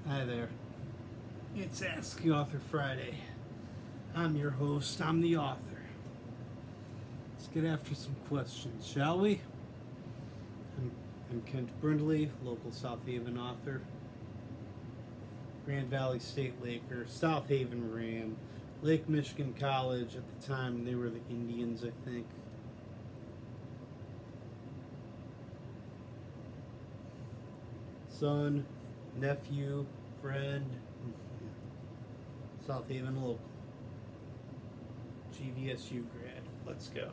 Hi there. It's Ask the Author Friday. I'm your host. I'm the author. Let's get after some questions, shall we? I'm, I'm Kent Brindley, local South Haven author. Grand Valley State Laker, South Haven Ram, Lake Michigan College. At the time, they were the Indians, I think. Son, nephew, friend, South Haven local. GVSU grad. Let's go.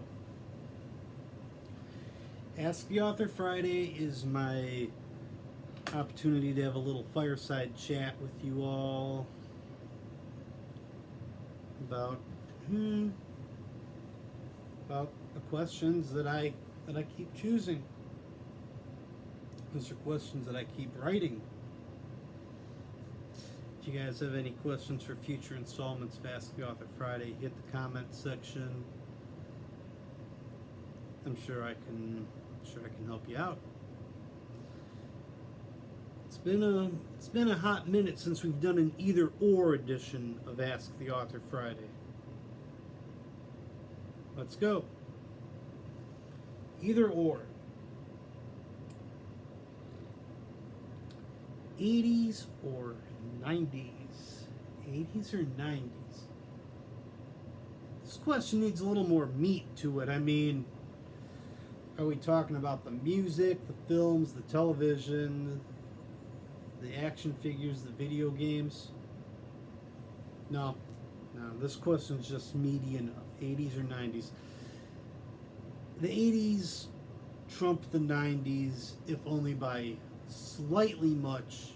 Ask the Author Friday is my opportunity to have a little fireside chat with you all about about the questions that I keep choosing. Those are questions that I keep writing. If you guys have any questions for future installments of Ask the Author Friday, hit the comment section. I'm sure I can help you out. It's been a hot minute since we've done an either or edition of Ask the Author Friday. Let's go. Either or. 80s or 90s? 80s or 90s? This question needs a little more meat to it. I mean, are we talking about the music, the films, the television, the action figures, the video games? No. This question's just meaty enough. 80s or 90s? The 80s trumped the 90s, if only by slightly much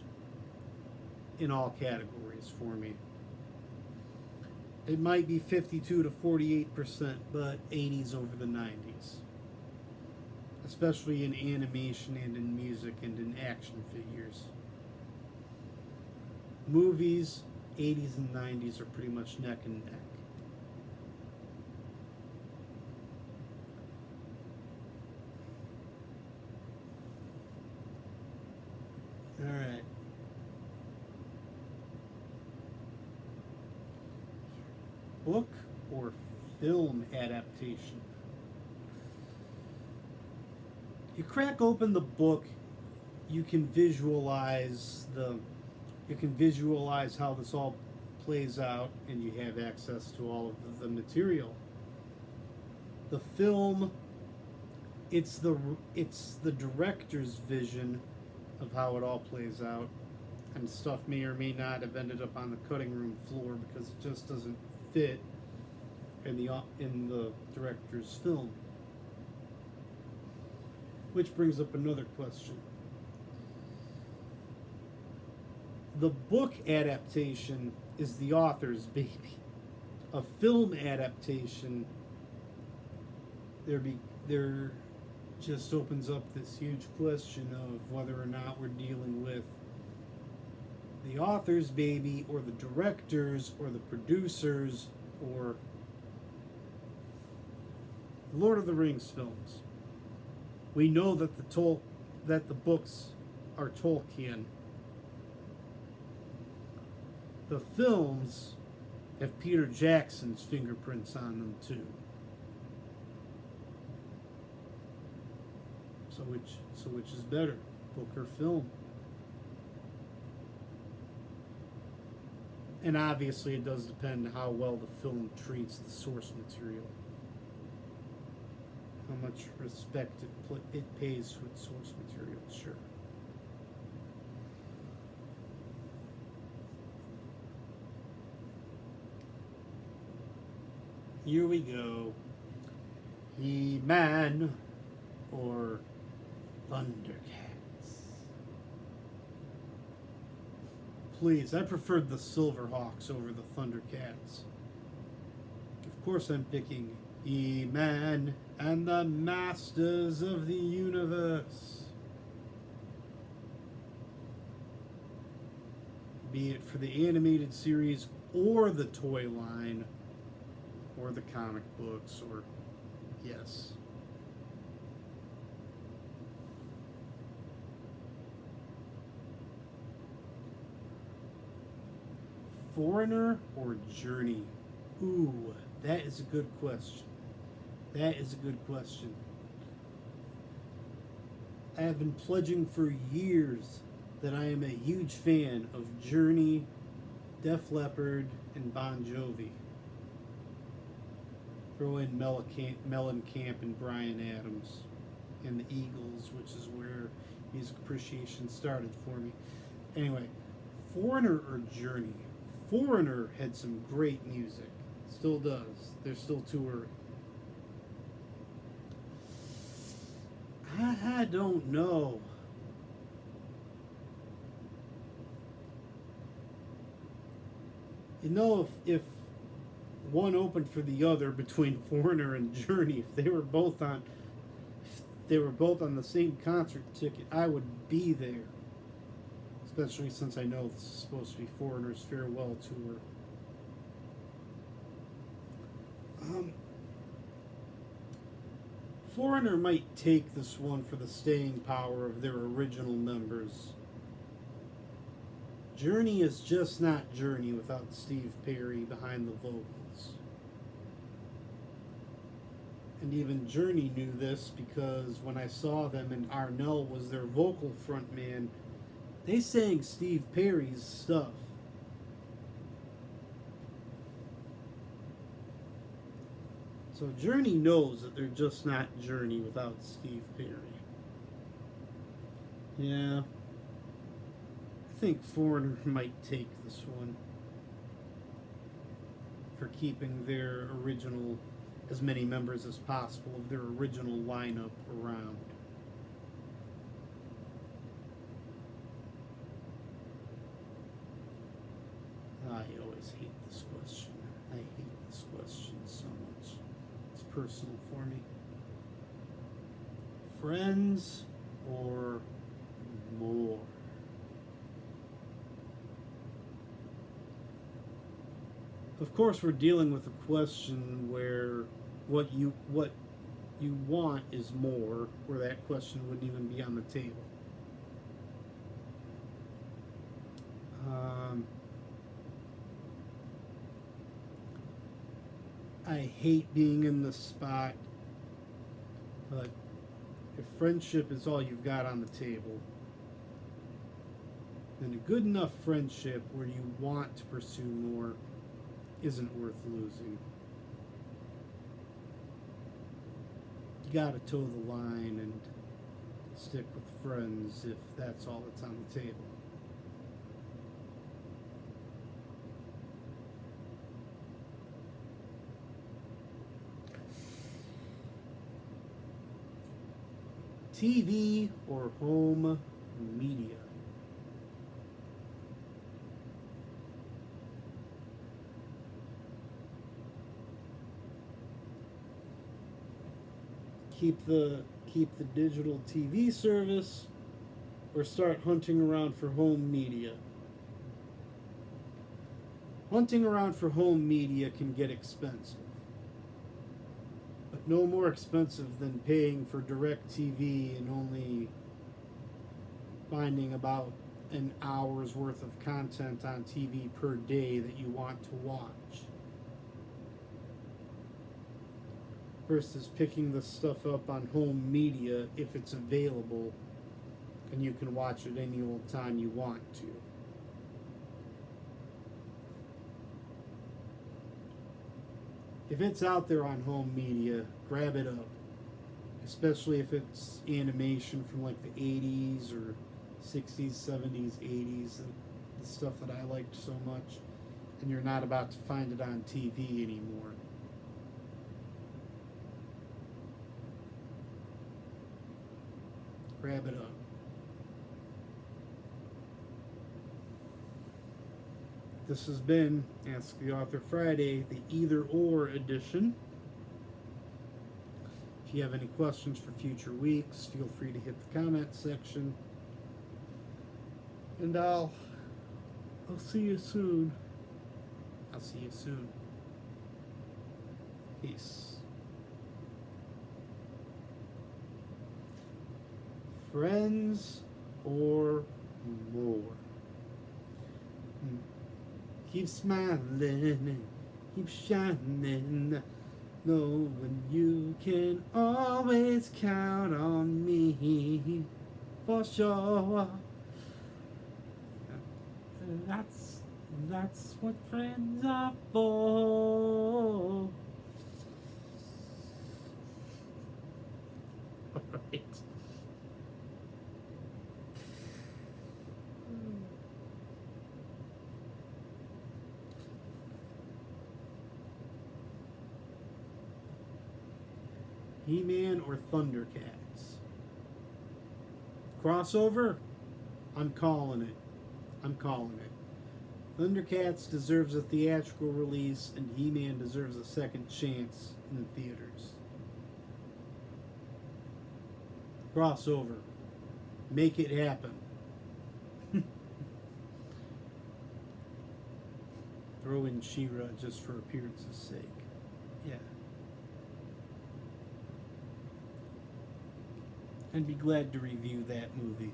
in all categories for me. It might be 52 to 48%, but 80s over the 90s. Especially in animation and in music and in action figures. Movies, 80s and 90s are pretty much neck and neck. Alright. Book or film adaptation? You crack open the book, you can visualize how this all plays out, and you have access to all of the material. The film, it's the director's vision of how it all plays out, and stuff may or may not have ended up on the cutting room floor because it just doesn't fit in the director's film. Which brings up another question. The book adaptation is the author's baby. A film adaptation, there just opens up this huge question of whether or not we're dealing with the author's baby or the director's or the producer's or Lord of the Rings films. We know that the books are Tolkien. The films have Peter Jackson's fingerprints on them too. So which is better, book or film? And obviously it does depend how well the film treats the source material. How much respect it pays to its source material, sure. Here we go. He-Man or Thundercats? Please, I preferred the Silverhawks over the Thundercats. Of course I'm picking He-Man and the Masters of the Universe. Be it for the animated series or the toy line or the comic books or yes. Foreigner or Journey? Ooh, that is a good question. That is a good question. I have been pledging for years that I am a huge fan of Journey, Def Leppard, and Bon Jovi. Throw in Mellencamp and Bryan Adams, and the Eagles, which is where music appreciation started for me. Anyway, Foreigner or Journey? Foreigner had some great music. Still does. They're still touring. I don't know. You know, if one opened for the other between Foreigner and Journey, if they were both on the same concert ticket, I would be there. Especially since I know this is supposed to be Foreigner's farewell tour. Foreigner might take this one for the staying power of their original members. Journey is just not Journey without Steve Perry behind the vocals. And even Journey knew this because when I saw them and Arnell was their vocal frontman, they sang Steve Perry's stuff. So Journey knows that they're just not Journey without Steve Perry. Yeah. I think Foreigner might take this one for keeping their original, as many members as possible of their original lineup around. I always hate this question. I hate this question so much. It's personal for me. Friends or more? Of course, we're dealing with a question where what you want is more, where that question wouldn't even be on the table. I hate being in this spot, but if friendship is all you've got on the table, then a good enough friendship where you want to pursue more isn't worth losing. You gotta toe the line and stick with friends if that's all that's on the table. TV or home media? Keep the digital TV service or start hunting around for home media. Hunting around for home media can get expensive. But no more expensive than paying for DirecTV and only finding about an hour's worth of content on TV per day that you want to watch. Versus picking the stuff up on home media if it's available and you can watch it any old time you want to. If it's out there on home media, grab it up. Especially if it's animation from like the 80s or 60s, 70s, 80s, the stuff that I liked so much, and you're not about to find it on TV anymore. Grab it up. This has been Ask the Author Friday, the Either Or edition. If you have any questions for future weeks, feel free to hit the comment section. And I'll see you soon. I'll see you soon. Peace. Friends or more? Keep smiling, keep shining, knowing you can always count on me, for sure. That's what friends are for. Alright. He-Man or Thundercats? Crossover? I'm calling it. I'm calling it. Thundercats deserves a theatrical release, and He-Man deserves a second chance in the theaters. Crossover. Make it happen. Throw in She-Ra just for appearance's sake. Yeah. I'd be glad to review that movie.